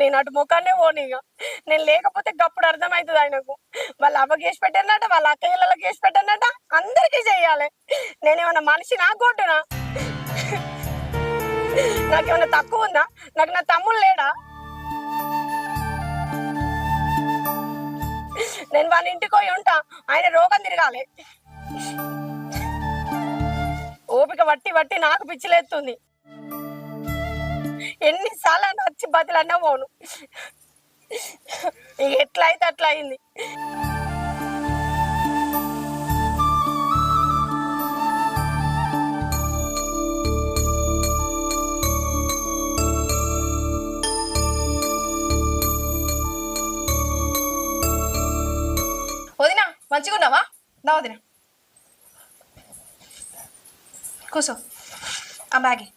నేను అటు ముఖాన్నే పోనీ ఇక నేను లేకపోతే గప్పుడు అర్థమవుతుంది ఆయనకు. వాళ్ళ అవ్వకి చేసి పెట్టానట, వాళ్ళ అక్కయ్యలకు చేసి పెట్టానట, అందరికీ చెయ్యాలి. నేనేమన్నా మనిషి నా కొట్టునా? నాకేమన్నా తక్కువ ఉందా? నాకు నా తమ్ముడు లేడా? నేను వాళ్ళ ఇంటికి పోయి ఉంటా, ఆయన రోగం తిరగాలి. ఓపిక వట్టి వట్టి నాకు పిచ్చిలేస్తుంది. ఎన్నిసార్లు వచ్చి బతులన్నా పోను. ఇక ఎట్లా అయితే అట్లా అయింది. వదినా మంచిగున్నావా? నా వదిన కూసో, ఆ మ్యాగీ